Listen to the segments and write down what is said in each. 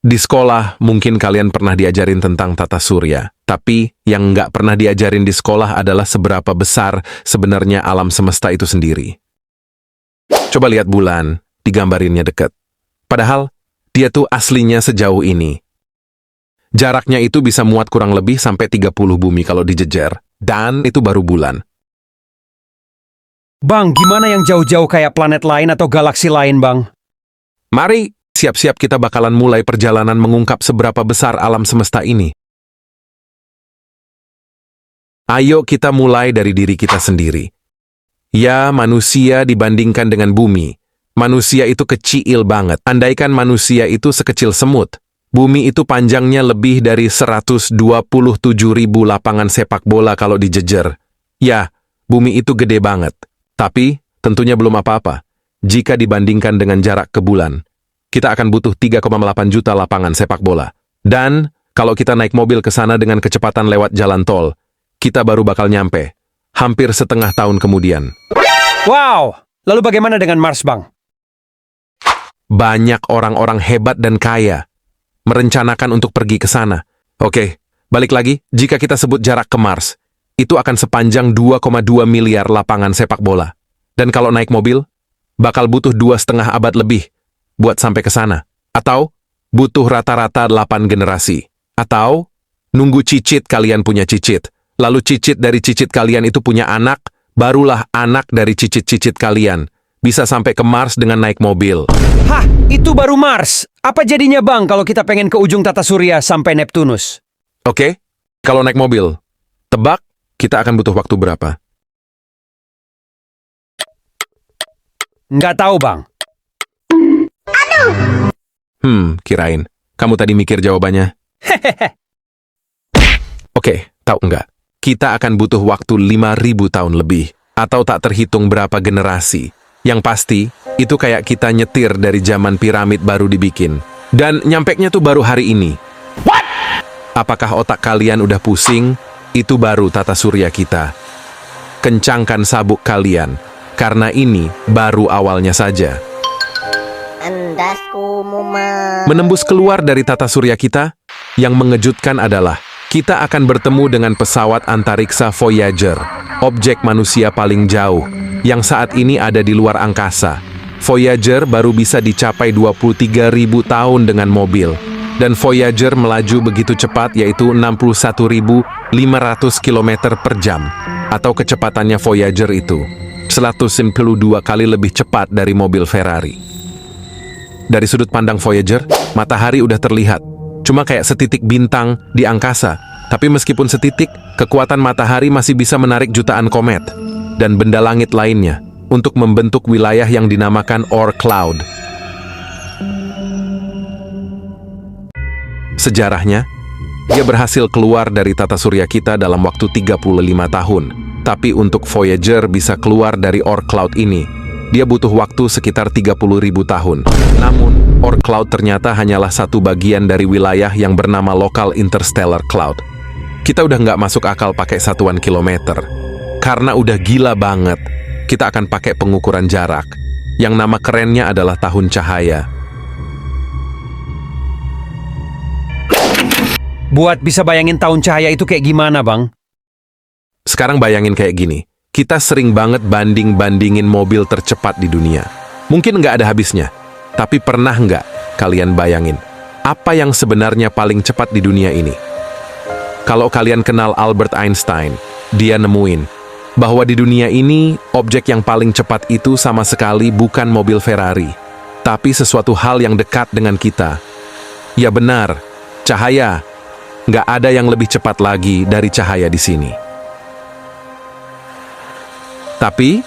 Di sekolah, mungkin kalian pernah diajarin tentang tata surya. Tapi, yang nggak pernah diajarin di sekolah adalah seberapa besar sebenarnya alam semesta itu sendiri. Coba lihat bulan, digambarinnya deket. Padahal, dia tuh aslinya sejauh ini. Jaraknya itu bisa muat kurang lebih sampai 30 bumi kalau dijejer. Dan itu baru bulan. Bang, gimana yang jauh-jauh kayak planet lain atau galaksi lain, Bang? Mari, siap-siap kita bakalan mulai perjalanan mengungkap seberapa besar alam semesta ini. Ayo kita mulai dari diri kita sendiri. Ya, manusia dibandingkan dengan bumi. Manusia itu kecil banget. Andaikan manusia itu sekecil semut, bumi itu panjangnya lebih dari 127.000 lapangan sepak bola kalau dijejer. Ya, bumi itu gede banget. Tapi, tentunya belum apa-apa. Jika dibandingkan dengan jarak ke bulan, kita akan butuh 3,8 juta lapangan sepak bola. Dan, kalau kita naik mobil ke sana dengan kecepatan lewat jalan tol, kita baru bakal nyampe. Hampir setengah tahun kemudian. Wow! Lalu bagaimana dengan Mars, Bang? Banyak orang-orang hebat dan kaya merencanakan untuk pergi ke sana. Oke, balik lagi, jika kita sebut jarak ke Mars, itu akan sepanjang 2,2 miliar lapangan sepak bola. Dan kalau naik mobil, bakal butuh 2,5 abad lebih buat sampai ke sana. Atau, butuh rata-rata 8 generasi. Atau, nunggu cicit kalian punya cicit. Lalu cicit dari cicit kalian itu punya anak, barulah anak dari cicit-cicit kalian bisa sampai ke Mars dengan naik mobil. Hah, itu baru Mars. Apa jadinya, Bang, kalau kita pengen ke ujung tata surya sampai Neptunus? Oke, kalau naik mobil, tebak kita akan butuh waktu berapa? Nggak tahu, Bang. Kirain. Kamu tadi mikir jawabannya. Hehehe. Oke, tahu enggak? Kita akan butuh waktu 5.000 tahun lebih. Atau tak terhitung berapa generasi. Yang pasti, itu kayak kita nyetir dari zaman piramid baru dibikin. Dan nyampeknya tuh baru hari ini. What? Apakah otak kalian udah pusing? Itu baru tata surya kita. Kencangkan sabuk kalian. Karena ini baru awalnya saja. Menembus keluar dari tata surya kita, yang mengejutkan adalah kita akan bertemu dengan pesawat antariksa Voyager, objek manusia paling jauh, yang saat ini ada di luar angkasa. Voyager baru bisa dicapai 23.000 tahun dengan mobil, dan Voyager melaju begitu cepat yaitu 61.500 km per jam, atau kecepatannya Voyager itu 192 kali lebih cepat dari mobil Ferrari. Dari sudut pandang Voyager, matahari udah terlihat. Cuma kayak setitik bintang di angkasa. Tapi meskipun setitik, kekuatan matahari masih bisa menarik jutaan komet dan benda langit lainnya untuk membentuk wilayah yang dinamakan Oort Cloud. Sejarahnya, dia berhasil keluar dari tata surya kita dalam waktu 35 tahun. Tapi untuk Voyager bisa keluar dari Oort Cloud ini, dia butuh waktu sekitar 30.000 tahun. Namun, Oort Cloud ternyata hanyalah satu bagian dari wilayah yang bernama Local Interstellar Cloud. Kita udah nggak masuk akal pakai satuan kilometer. Karena udah gila banget, kita akan pakai pengukuran jarak. Yang nama kerennya adalah tahun cahaya. Buat bisa bayangin tahun cahaya itu kayak gimana, Bang? Sekarang bayangin kayak gini. Kita sering banget banding-bandingin mobil tercepat di dunia. Mungkin nggak ada habisnya. Tapi pernah nggak kalian bayangin apa yang sebenarnya paling cepat di dunia ini? Kalau kalian kenal Albert Einstein, dia nemuin bahwa di dunia ini objek yang paling cepat itu sama sekali bukan mobil Ferrari, tapi sesuatu hal yang dekat dengan kita. Ya benar, cahaya. Nggak ada yang lebih cepat lagi dari cahaya di sini. Tapi,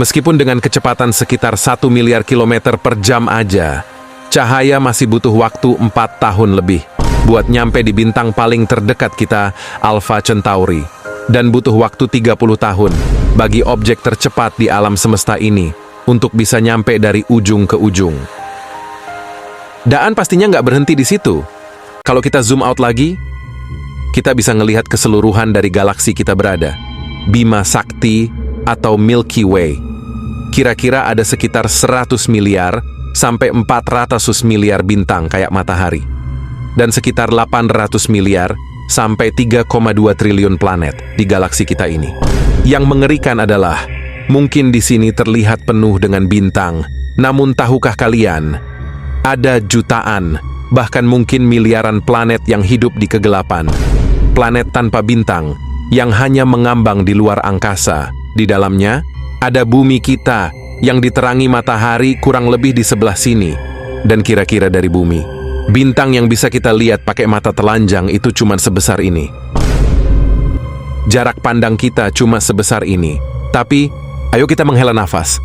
meskipun dengan kecepatan sekitar 1 miliar kilometer per jam aja, cahaya masih butuh waktu 4 tahun lebih buat nyampe di bintang paling terdekat kita, Alpha Centauri. Dan butuh waktu 30 tahun bagi objek tercepat di alam semesta ini untuk bisa nyampe dari ujung ke ujung. Daan pastinya nggak berhenti di situ. Kalau kita zoom out lagi, kita bisa ngelihat keseluruhan dari galaksi kita berada. Bima Sakti atau Milky Way. Kira-kira ada sekitar 100 miliar sampai 400 miliar bintang kayak matahari. dan sekitar 800 miliar sampai 3,2 triliun planet di galaksi kita ini. Yang mengerikan adalah, mungkin di sini terlihat penuh dengan bintang, namun tahukah kalian, ada jutaan, bahkan mungkin miliaran planet yang hidup di kegelapan. Planet tanpa bintang, yang hanya mengambang di luar angkasa. Di dalamnya, ada bumi kita, yang diterangi matahari kurang lebih di sebelah sini. Dan kira-kira dari bumi, bintang yang bisa kita lihat pakai mata telanjang itu cuma sebesar ini. Jarak pandang kita cuma sebesar ini. Tapi, ayo kita menghela nafas.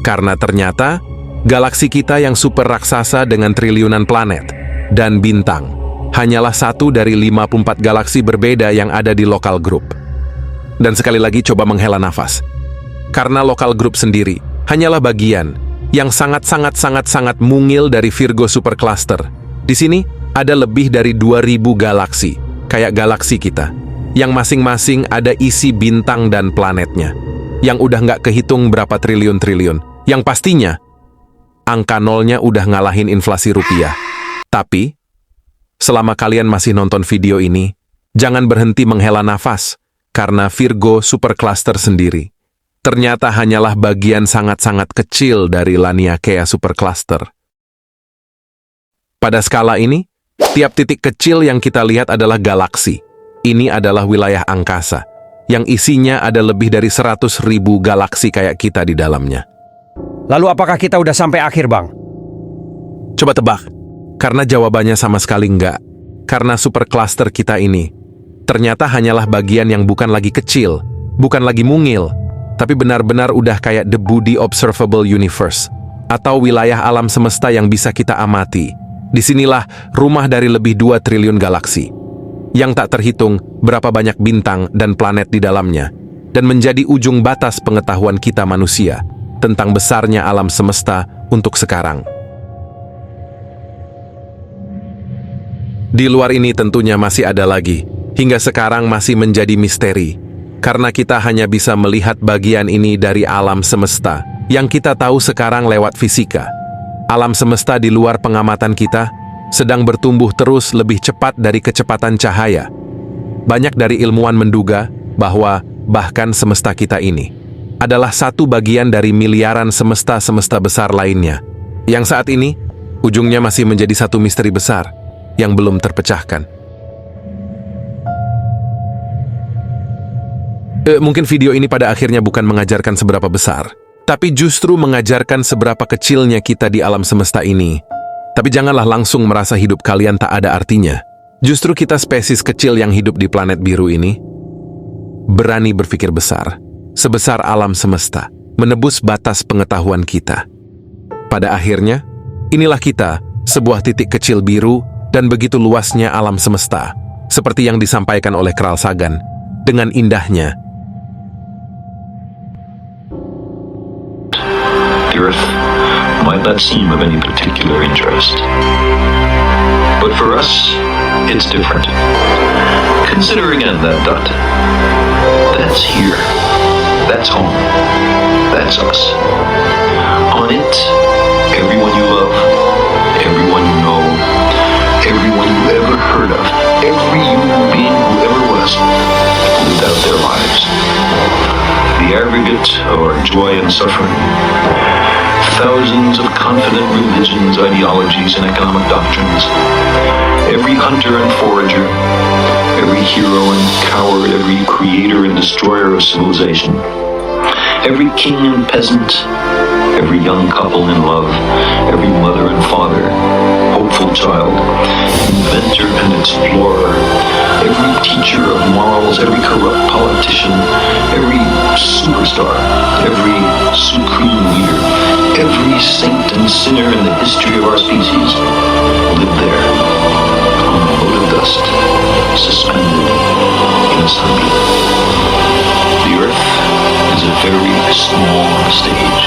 Karena ternyata, galaksi kita yang super raksasa dengan triliunan planet dan bintang hanyalah satu dari 54 galaksi berbeda yang ada di local group. Dan sekali lagi coba menghela nafas. Karena local group sendiri hanyalah bagian yang sangat mungil dari Virgo Supercluster. Di sini ada lebih dari 2000 galaksi, kayak galaksi kita, yang masing-masing ada isi bintang dan planetnya, yang udah nggak kehitung berapa triliun-triliun. Yang pastinya, angka nolnya udah ngalahin inflasi rupiah. Tapi, selama kalian masih nonton video ini, jangan berhenti menghela nafas, karena Virgo Supercluster sendiri ternyata hanyalah bagian sangat-sangat kecil dari Laniakea Supercluster. Pada skala ini, tiap titik kecil yang kita lihat adalah galaksi. Ini adalah wilayah angkasa, yang isinya ada lebih dari 100.000 galaksi kayak kita di dalamnya. Lalu apakah kita udah sampai akhir, Bang? Coba tebak, karena jawabannya sama sekali enggak. Karena supercluster kita ini, ternyata hanyalah bagian yang bukan lagi kecil, bukan lagi mungil, tapi benar-benar udah kayak debu di observable universe, atau wilayah alam semesta yang bisa kita amati. Disinilah rumah dari lebih 2 triliun galaksi, yang tak terhitung berapa banyak bintang dan planet di dalamnya, dan menjadi ujung batas pengetahuan kita manusia tentang besarnya alam semesta untuk sekarang. Di luar ini tentunya masih ada lagi, hingga sekarang masih menjadi misteri, karena kita hanya bisa melihat bagian ini dari alam semesta, yang kita tahu sekarang lewat fisika. Alam semesta di luar pengamatan kita sedang bertumbuh terus lebih cepat dari kecepatan cahaya. Banyak dari ilmuwan menduga bahwa bahkan semesta kita ini adalah satu bagian dari miliaran semesta-semesta besar lainnya, yang saat ini ujungnya masih menjadi satu misteri besar yang belum terpecahkan. Mungkin video ini pada akhirnya bukan mengajarkan seberapa besar, tapi justru mengajarkan seberapa kecilnya kita di alam semesta ini. Tapi janganlah langsung merasa hidup kalian tak ada artinya. Justru kita spesies kecil yang hidup di planet biru ini berani berpikir besar, sebesar alam semesta, menebus batas pengetahuan kita. Pada akhirnya, inilah kita, sebuah titik kecil biru dan begitu luasnya alam semesta, seperti yang disampaikan oleh Carl Sagan dengan indahnya. The Earth might not seem of any particular interest, but for us, it's different. Consider again that dot. That's here. That's home. That's us. On it, everyone you love, everyone you know, everyone you ever heard of, every human being who ever was, lived out their lives. The aggregate of our joy and suffering, thousands of confident religions, ideologies, and economic doctrines, every hunter and forager, every hero and coward, every creator and destroyer of civilization, every king and peasant, every young couple in love, every mother and father, hopeful child, inventor and explorer, every teacher of morals, every corrupt politician, every superstar, every supreme leader, every saint and sinner in the history of our species lived there, on a load of dust, suspended in a sunbeam. The Earth is a very small stage